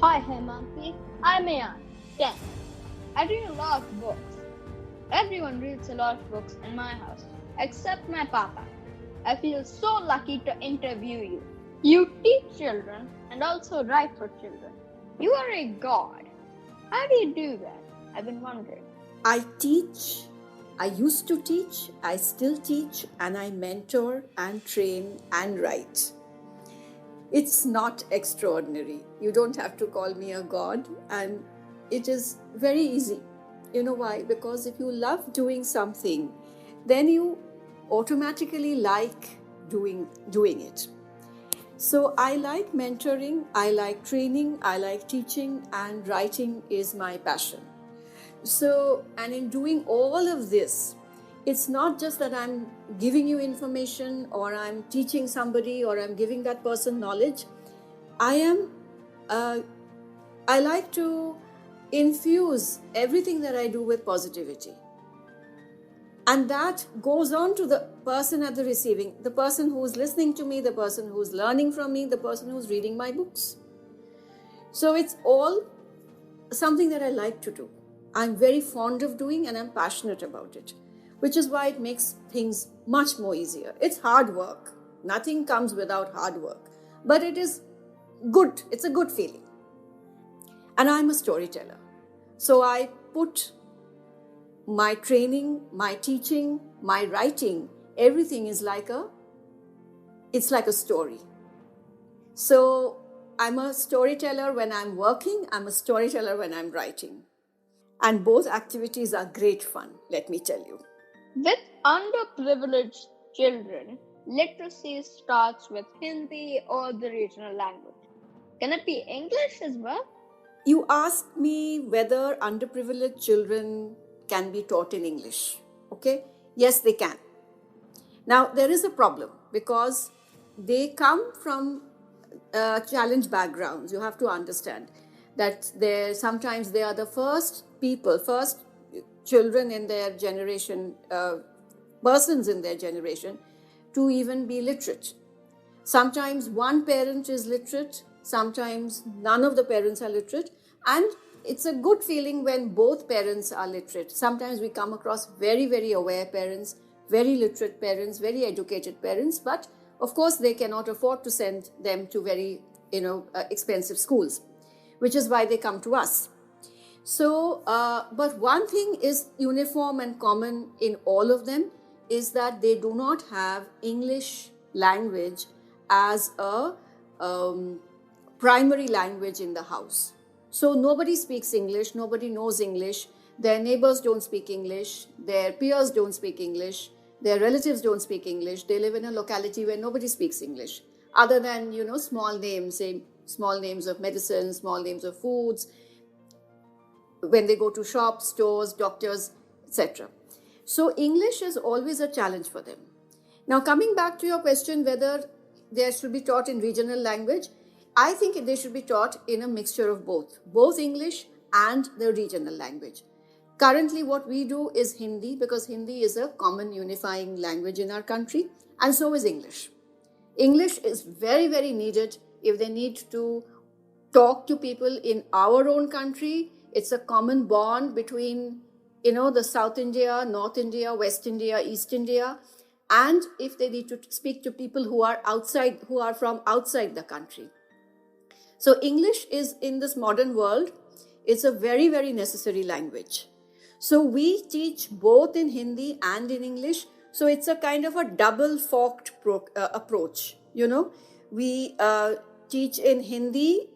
Hi Haimanti, I'm Ayan, 10. I read a lot of books. Everyone reads a lot of books in my house, except my papa. I feel so lucky to interview you. You teach children and also write for children. You are a god. How do you do that? I've been wondering. I teach, I used to teach, I still teach, and I mentor and train and write. It's not extraordinary. You don't have to call me a god, and it is very easy. You know why? Because if you love doing something, then you automatically like doing it. So I like mentoring, I like training, I like teaching, and writing is my passion. So, and in doing all of this, it's not just that I'm giving you information or I'm teaching somebody or I'm giving that person knowledge. I am, uh, I like to infuse everything that I do with positivity. And that goes on to the person at the receiving, the person who's listening to me, the person who's learning from me, the person who's reading my books. So it's all something that I like to do. I'm very fond of doing and I'm passionate about it, which is why it makes things much more easier. It's hard work. Nothing comes without hard work, but it is good. It's a good feeling. And I'm a storyteller. So I put my training, my teaching, my writing, everything is it's like a story. So I'm a storyteller when I'm working, I'm a storyteller when I'm writing. And both activities are great fun, let me tell you. With underprivileged children, literacy starts with Hindi or the regional language. Can it be English as well? You asked me whether underprivileged children can be taught in English. Okay? Yes, they can. Now, there is a problem because they come from challenged backgrounds. You have to understand that sometimes they are the first children in their generation, persons in their generation, to even be literate. Sometimes one parent is literate, sometimes none of the parents are literate, and it's a good feeling when both parents are literate. Sometimes we come across very, very aware parents, very literate parents, very educated parents, but of course they cannot afford to send them to very, expensive schools, which is why they come to us. So, but one thing is uniform and common in all of them is that they do not have English language as a primary language in the house. So nobody speaks English, nobody knows English, their neighbors don't speak English, their peers don't speak English, their relatives don't speak English, they live in a locality where nobody speaks English, other than, small names, say small names of medicine, small names of foods, when they go to shops, stores, doctors, etc. So English is always a challenge for them. Now, coming back to your question whether they should be taught in regional language, I think they should be taught in a mixture of both English and the regional language. Currently, what we do is Hindi, because Hindi is a common unifying language in our country, and so is English. English is very, very needed if they need to talk to people in our own country. It's a common bond between, the South India, North India, West India, East India. And if they need to speak to people who are from outside the country. So English is, in this modern world, it's a very, very necessary language. So we teach both in Hindi and in English. So it's a kind of a double-forked approach. We teach in Hindi.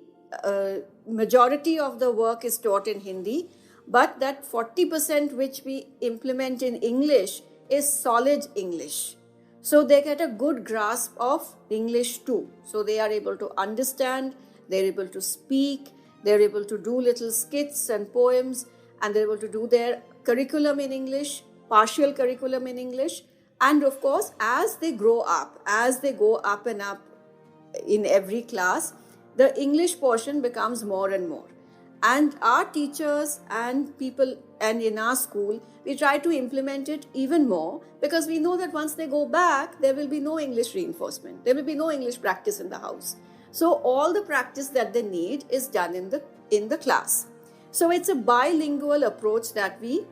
Majority of the work is taught in Hindi, but that 40% which we implement in English is solid English. So they get a good grasp of English too. So they are able to understand, they're able to speak, they're able to do little skits and poems, and they're able to do their curriculum in English, partial curriculum in English. And of course, as they grow up, as they go up and up in every class, the English portion becomes more and more. And our teachers and people, and in our school, we try to implement it even more, because we know that once they go back, there will be no English reinforcement. There will be no English practice in the house. So all the practice that they need is done in the class. So it's a bilingual approach that we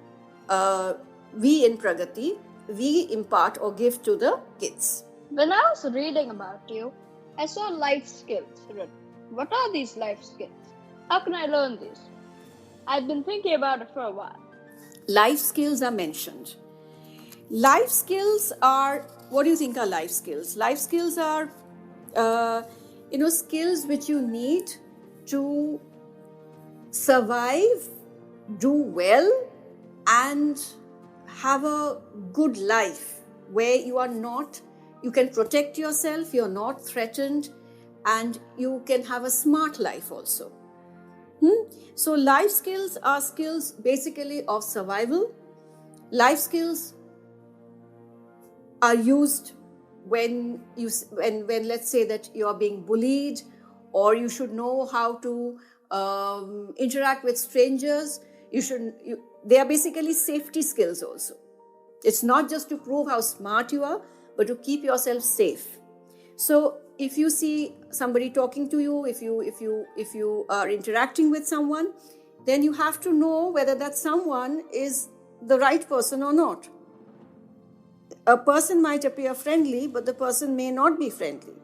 in Pragati, we impart or give to the kids. When I was reading about you, I saw life skills written. What are these life skills? How can I learn these? I've been thinking about it for a while. Life skills are mentioned. Life skills are, what do you think are life skills? Life skills are, skills which you need to survive, do well, and have a good life where you can protect yourself, you're not threatened, and you can have a smart life also. So life skills are skills basically of survival. Life skills are used when let's say that you are being bullied, or you should know how to interact with strangers. They are basically safety skills also. It's not just to prove how smart you are, but to keep yourself safe. So if you see somebody talking to you, if you are interacting with someone, then you have to know whether that someone is the right person or not. A person might appear friendly, but the person may not be friendly.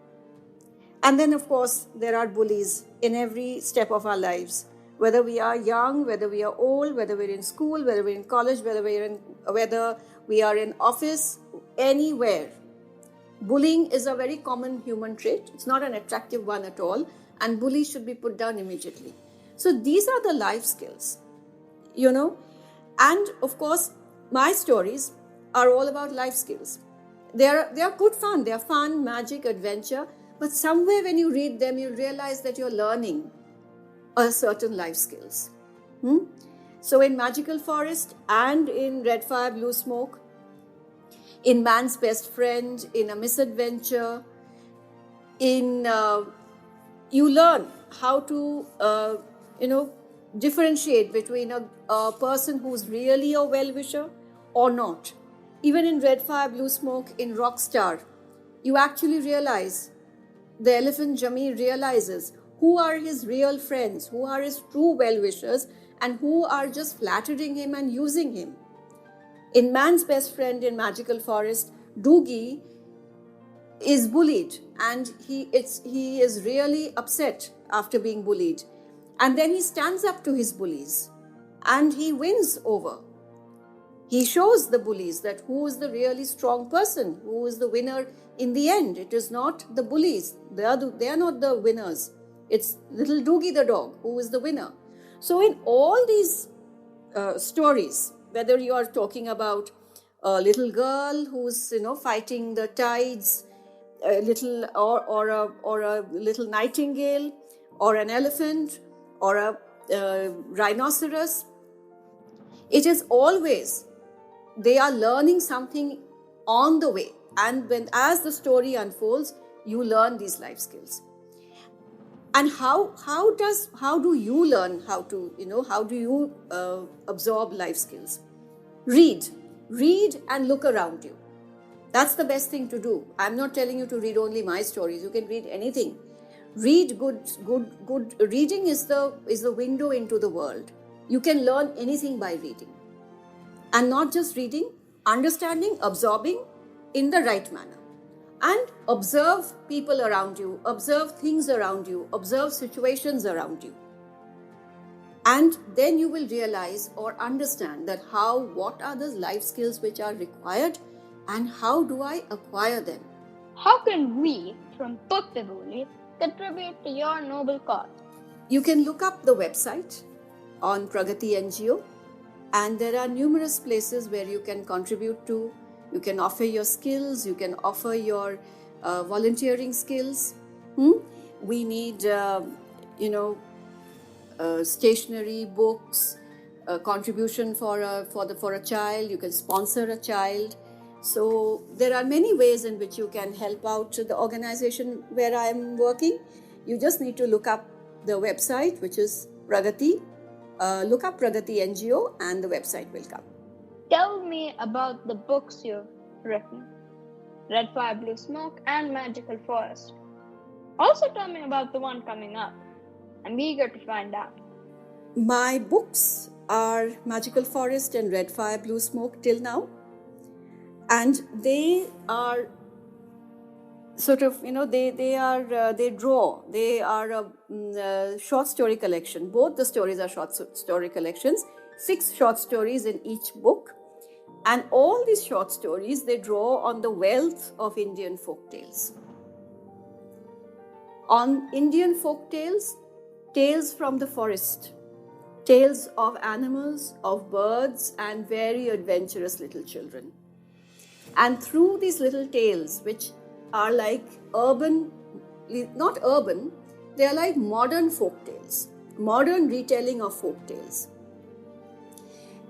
And then, of course, there are bullies in every step of our lives. Whether we are young, whether we are old, whether we're in school, whether we're in college, whether we are in office, anywhere. Bullying is a very common human trait. It's not an attractive one at all, and bullies should be put down immediately. So these are the life skills, And of course, my stories are all about life skills. They are good fun. They are fun, magic, adventure. But somewhere when you read them, you realize that you're learning a certain life skills. So in Magical Forest and in Red Fire, Blue Smoke, in Man's Best Friend, in A Misadventure, you learn how to, differentiate between a person who's really a well-wisher or not. Even in Red Fire, Blue Smoke, in Rockstar, you actually realize, the elephant Jamir realizes who are his real friends, who are his true well-wishers, and who are just flattering him and using him. In Man's Best Friend, in Magical Forest, Doogie is bullied, and he is really upset after being bullied. And then he stands up to his bullies and he wins over. He shows the bullies that who is the really strong person, who is the winner in the end. It is not the bullies. They are not the winners. It's little Doogie the dog who is the winner. So in all these stories, whether you are talking about a little girl who's fighting the tides, a little or a little nightingale, or an elephant, or a rhinoceros, it is always they are learning something on the way, and as the story unfolds, you learn these life skills. And how do you learn how do you absorb life skills? Read and look around you. That's the best thing to do. I'm not telling you to read only my stories. You can read anything. Read good reading is the window into the world. You can learn anything by reading. And not just reading, understanding, absorbing in the right manner. And observe people around you, observe things around you, observe situations around you. And then you will realize or understand that what are the life skills which are required, and how do I acquire them? How can we from Bookbibuli contribute to your noble cause? You can look up the website on Pragati NGO, and there are numerous places where you can contribute to. You can offer your skills, you can offer your volunteering skills. We need, stationery, books, contribution for a child. You can sponsor a child. So there are many ways in which you can help out the organization where I am working. You just need to look up the website, which is Pragati. Look up Pragati NGO and the website will come. Tell me about the books you've written, Red Fire, Blue Smoke and Magical Forest. Also, tell me about the one coming up. I'm eager to find out. My books are Magical Forest and Red Fire, Blue Smoke till now. And they are sort of, they are a short story collection. Both the stories are short story collections, 6 short stories in each book. And all these short stories, they draw on the wealth of Indian folk tales. On Indian folk tales, tales from the forest, tales of animals, of birds, and very adventurous little children. And through these little tales, which are like not urban, they are like modern folk tales, modern retelling of folk tales.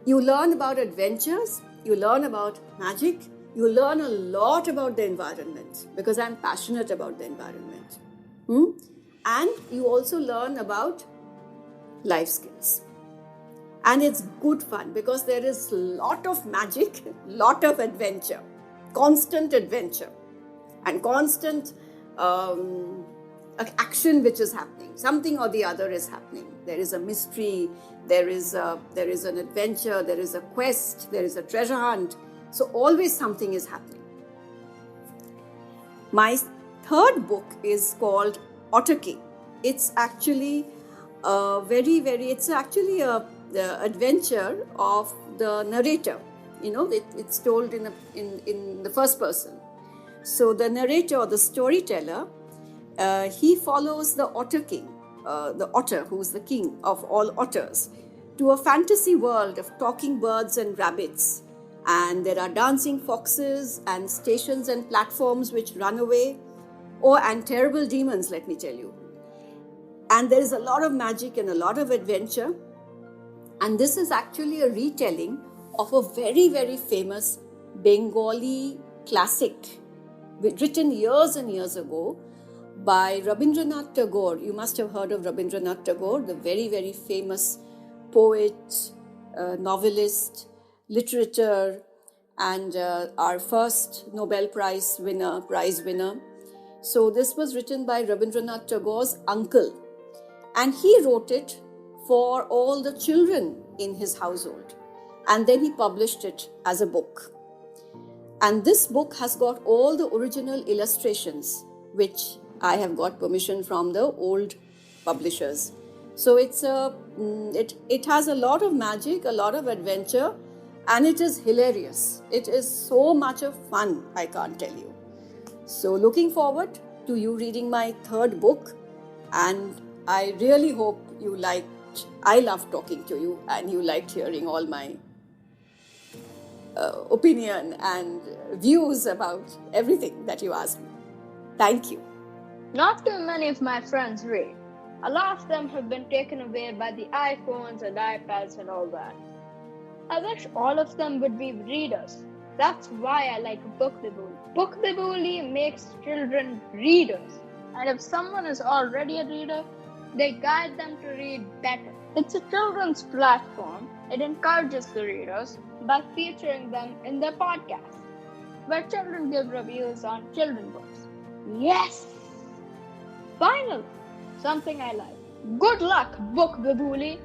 You learn about adventures, you learn about magic, you learn a lot about the environment, because I'm passionate about the environment. And you also learn about life skills. And it's good fun because there is a lot of magic, lot of adventure, constant adventure, and constant action which is happening. Something or the other is happening. There is a mystery, there is an adventure, there is a quest, there is a treasure hunt. So always something is happening. My third book is called Otter King. It's actually it's actually a adventure of the narrator. It's told in the first person. So the narrator or the storyteller, he follows the Otter King, the otter who's the king of all otters, to a fantasy world of talking birds and rabbits. And there are dancing foxes and stations and platforms which run away. And terrible demons, let me tell you. And there is a lot of magic and a lot of adventure. And this is actually a retelling of a very, very famous Bengali classic written years and years ago by Rabindranath Tagore. You must have heard of Rabindranath Tagore, the very, very famous poet, novelist, literature, and our first Nobel Prize winner. So this was written by Rabindranath Tagore's uncle, and he wrote it for all the children in his household, and then he published it as a book. And this book has got all the original illustrations, which I have got permission from the old publishers. So it has a lot of magic, a lot of adventure, and it is hilarious. It is so much of fun, I can't tell you. So looking forward to you reading my third book, and I really hope you liked. I loved talking to you, and you liked hearing all my opinion and views about everything that you asked me. Thank you. Not too many of my friends read. A lot of them have been taken away by the iPhones and iPads and all that. I wish all of them would be readers. That's why I like Bookbibuli. Bookbibuli makes children readers. And if someone is already a reader, they guide them to read better. It's a children's platform. It encourages the readers by featuring them in their podcast, where children give reviews on children's books. Yes! Finally, something I like. Good luck, Bookbibuli!